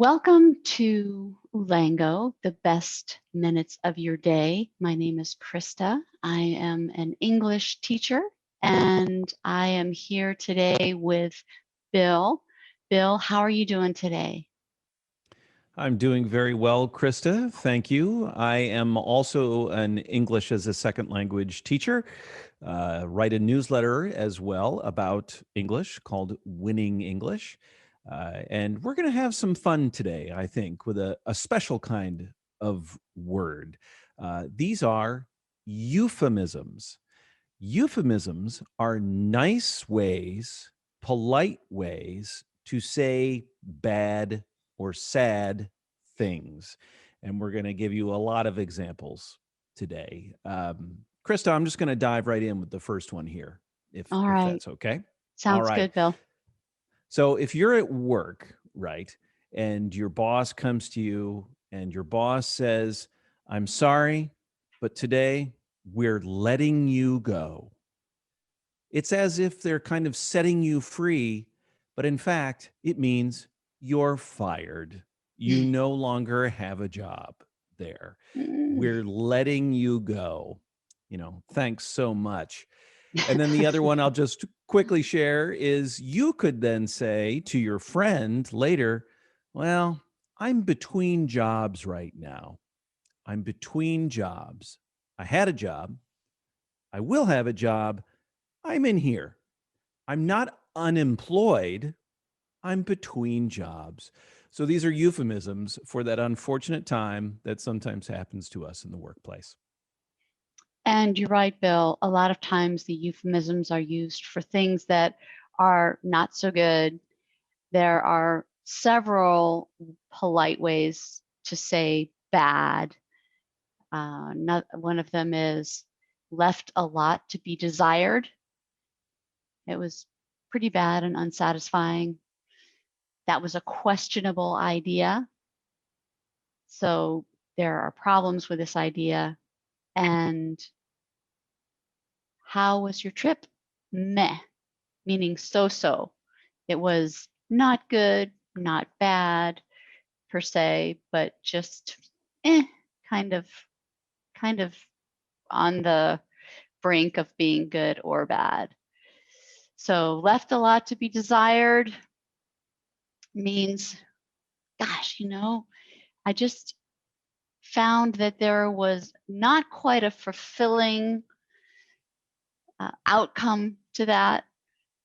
Welcome to Ulango, the best minutes of your day. My name is Krista. I am an English teacher, and I am here today with Bill. Bill, how are you doing today? I'm doing very well, Krista. Thank you. I am also an English as a second language teacher. Write a newsletter as well about English called Winning English. And we're going to have some fun today, I think, with a special kind of word. These are euphemisms. Euphemisms are nice ways, polite ways to say bad or sad things. And we're going to give you a lot of examples today. Krista, I'm just going to dive right in with the first one here, All if right. that's okay. All Sounds right. good, Bill. So if you're at work, right, and your boss comes to you and your boss says, "I'm sorry, but today we're letting you go." It's as if they're kind of setting you free, but in fact, it means you're fired. You no longer have a job there. Mm. We're letting you go. Thanks so much. And then the other one I'll just quickly share is you could then say to your friend later, "Well, I'm between jobs right now. I'm between jobs. I had a job. I will have a job. I'm in here. I'm not unemployed. I'm between jobs." So these are euphemisms for that unfortunate time that sometimes happens to us in the workplace. And you're right, Bill. A lot of times the euphemisms are used for things that are not so good. There are several polite ways to say bad. One of them is left a lot to be desired. It was pretty bad and unsatisfying. That was a questionable idea. So there are problems with this idea. And how was your trip? Meh, meaning so-so. It was not good, not bad per se, but just eh, kind of kind of on the brink of being good or bad. So left a lot to be desired means, gosh, I just found that there was not quite a fulfilling outcome to that.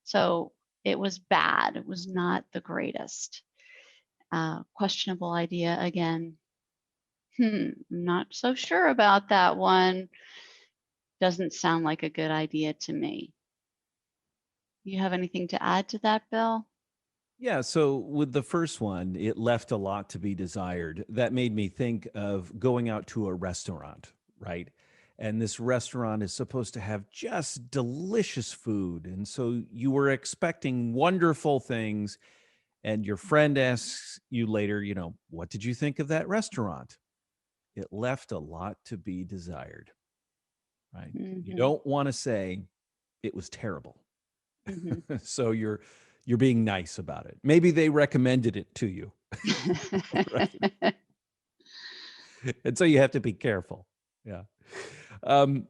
So it was bad. It was not the greatest. Questionable idea again. Not so sure about that one. Doesn't sound like a good idea to me. You have anything to add to that, Bill? Yeah, so with the first one, it left a lot to be desired. That made me think of going out to a restaurant, right? And this restaurant is supposed to have just delicious food. And so you were expecting wonderful things. And your friend asks you later, "What did you think of that restaurant?" It left a lot to be desired, right? You Mm-hmm. don't want to say it was terrible. Mm-hmm. So you're being nice about it. Maybe they recommended it to you, right? And so you have to be careful. Yeah. Um,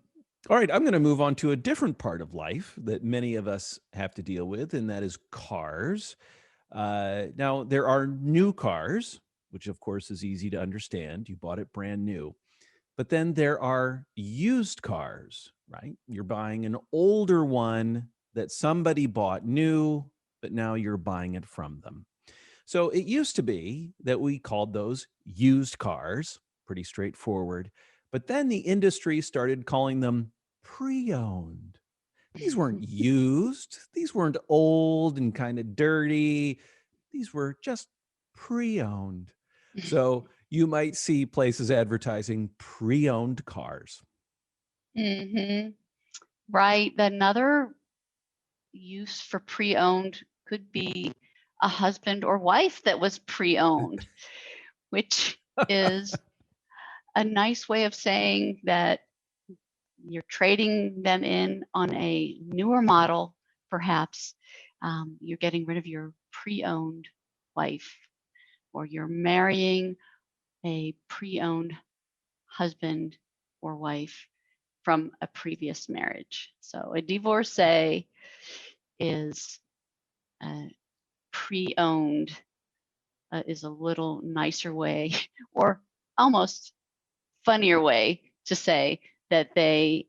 all right, I'm going to move on to a different part of life that many of us have to deal with, and that is cars. Now, there are new cars, which of course is easy to understand. You bought it brand new. But then there are used cars, right? You're buying an older one that somebody bought new, but now you're buying it from them. So it used to be that we called those used cars, pretty straightforward. But then the industry started calling them pre owned. These weren't used, these weren't old and kind of dirty. These were just pre owned. So you might see places advertising pre owned cars. Mm-hmm. Right. Another use for pre-owned could be a husband or wife that was pre-owned, which is a nice way of saying that you're trading them in on a newer model, perhaps. You're getting rid of your pre-owned wife or you're marrying a pre-owned husband or wife from a previous marriage. So a divorcee is pre-owned, is a little nicer way or almost funnier way to say that they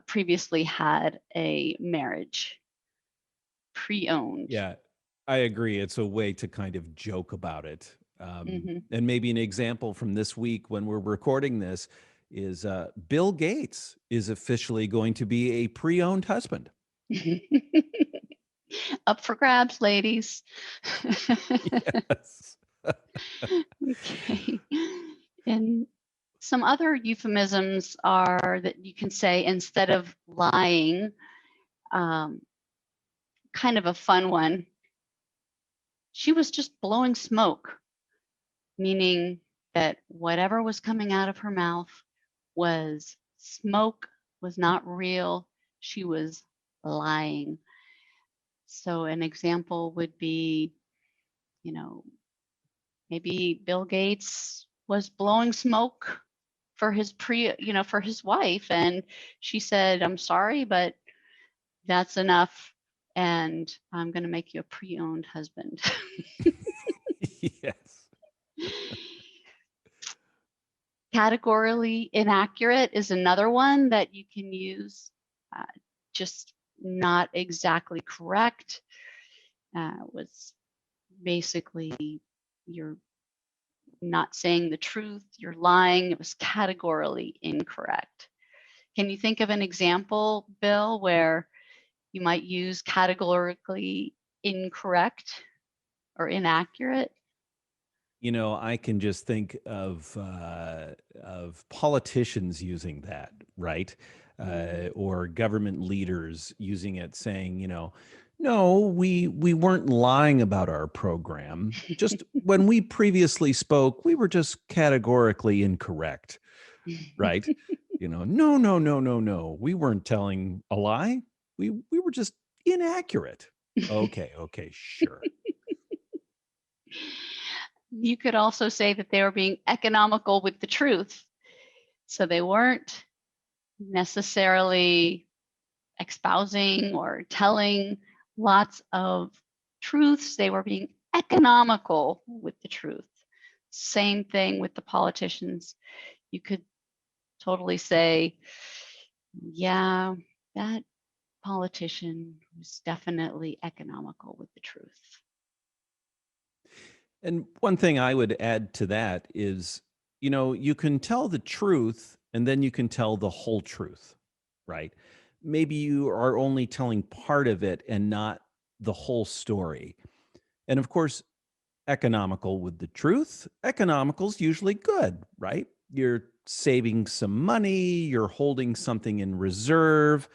previously had a marriage, pre-owned. Yeah, I agree. It's a way to kind of joke about it. Hmm. And maybe an example from this week when we're recording this is Bill Gates is officially going to be a pre-owned husband. Up for grabs, ladies. Yes. Okay. And some other euphemisms are that you can say instead of lying, um, kind of a fun one. She was just blowing smoke, meaning that whatever was coming out of her mouth was smoke, was not real. She was lying. So an example would be, you know, maybe Bill Gates was blowing smoke for for his wife, and she said, "I'm sorry, but that's enough, and I'm going to make you a pre-owned husband." Yes. Categorically inaccurate is another one that you can use. Uh, just not exactly correct. Was basically you're not saying the truth, you're lying. It was categorically incorrect. Can you think of an example, Bill, where you might use categorically incorrect or inaccurate? I can just think of politicians using that, right? Mm. Or government leaders using it, saying, no, we weren't lying about our program. Just when we previously spoke, we were just categorically incorrect, right? No, no, no, no, no. We weren't telling a lie. We were just inaccurate. Okay, okay, sure. You could also say that they were being economical with the truth. So they weren't necessarily espousing or telling lots of truths. They were being economical with the truth. Same thing with the politicians. You could totally say, yeah, that politician was definitely economical with the truth. And one thing I would add to that is, you can tell the truth and then you can tell the whole truth, right? Maybe you are only telling part of it and not the whole story. And of course, economical with the truth, economical's usually good, right? You're saving some money, you're holding something in reserve.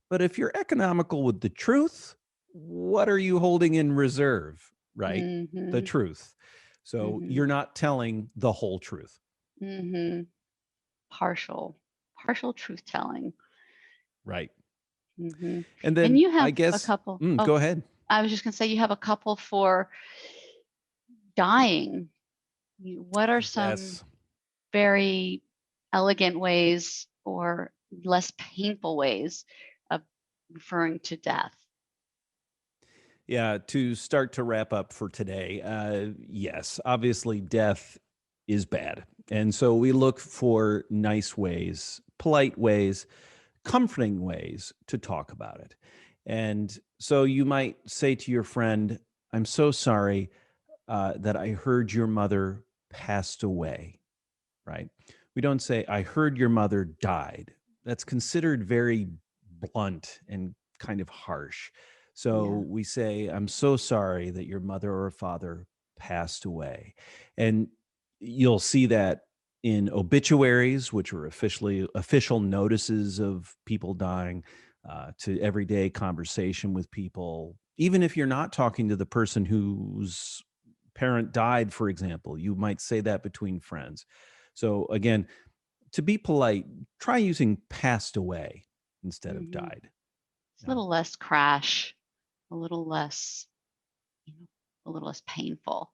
But if you're economical with the truth, what are you holding in reserve, right? The Mm-hmm. truth. So Mm-hmm. you're not telling the whole truth, Mm-hmm. Partial truth telling. right? Hmm. And And then you I have a guess, couple. Oh, go ahead. I was just going to say you have a couple for dying. What are some Yes. very elegant ways or less painful ways of referring to death? Yeah, to start to wrap up for today, yes, obviously death is bad. And so we look for nice ways, polite ways, comforting ways to talk about it. And so you might say to your friend, I'm so sorry that I heard your mother passed away, right? We don't say, I heard your mother died. That's considered very blunt and kind of harsh. Yeah. So we say, I'm so sorry that your mother or father passed away. And you'll see that in obituaries, which are official notices of people dying, to everyday conversation with people. Even if you're not talking to the person whose parent died, for example, you might say that between friends. So again, to be polite, try using passed away instead of Hmm. died. It's a Yeah. little less crash, a little less, you know, a little less painful.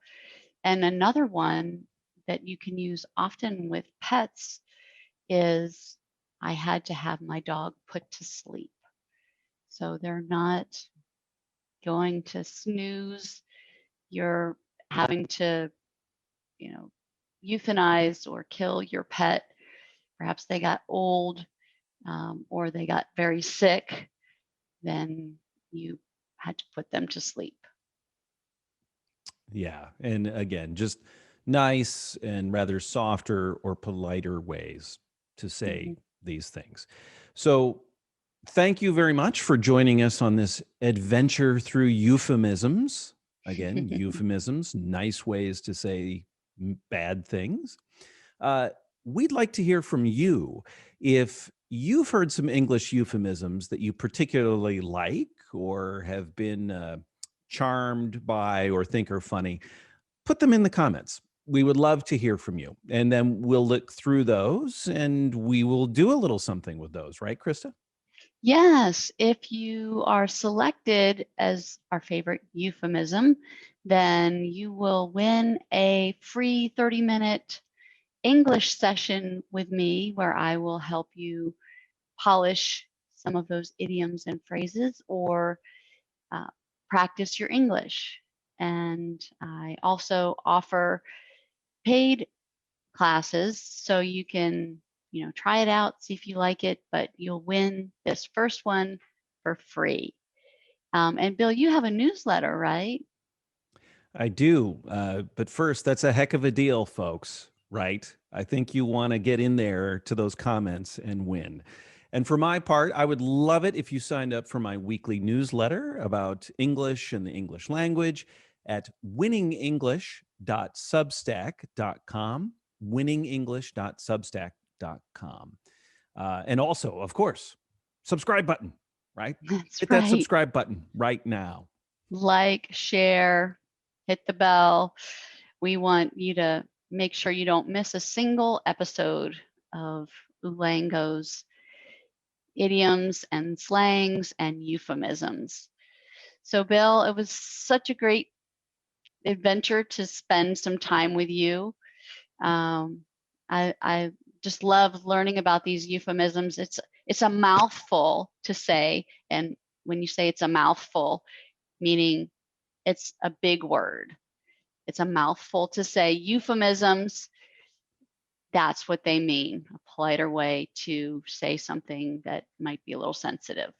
And another one that you can use often with pets is I had to have my dog put to sleep. So they're not going to snooze. You're having to, you know, euthanize or kill your pet. Perhaps they got old, or they got very sick. Then you had to put them to sleep. Yeah. And again, just nice and rather softer or politer ways to say Mhm. these things. So, thank you very much for joining us on this adventure through euphemisms. Again, euphemisms, nice ways to say bad things. Uh, we'd like to hear from you. If you've heard some English euphemisms that you particularly like or have been charmed by or think are funny, put them in the comments. We would love to hear from you. And then we'll look through those and we will do a little something with those, right, Krista? Yes, if you are selected as our favorite euphemism, then you will win a free 30-minute English session with me where I will help you polish some of those idioms and phrases or uh, practice your English. And I also offer paid classes so you can, try it out, see if you like it, but you'll win this first one for free. And Bill, you have a newsletter, right? I do. But first, that's a heck of a deal, folks, right? I think you want to get in there to those comments and win. And for my part, I would love it if you signed up for my weekly newsletter about English and the English language at winningenglish.substack.com. Winningenglish.substack.com. And also, of course, subscribe button, right? That's Hit that right. subscribe button right now. Like, share, hit the bell. We want you to make sure you don't miss a single episode of Ulango's idioms and slangs and euphemisms. So, Bill, it was such a great adventure to spend some time with you. Um, I just love learning about these euphemisms. It's a mouthful to say, and when you say it's a mouthful, meaning it's a big word. It's a mouthful to say. Euphemisms, that's what they mean, a politer way to say something that might be a little sensitive.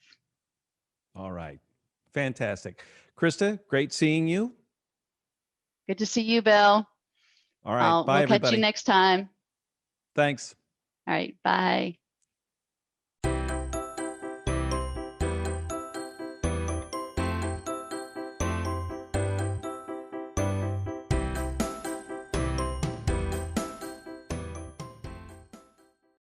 All right. Fantastic. Krista, great seeing you. Good to see you, Bill. All right. Bye, We'll catch you everybody. next time. Thanks. All right, bye.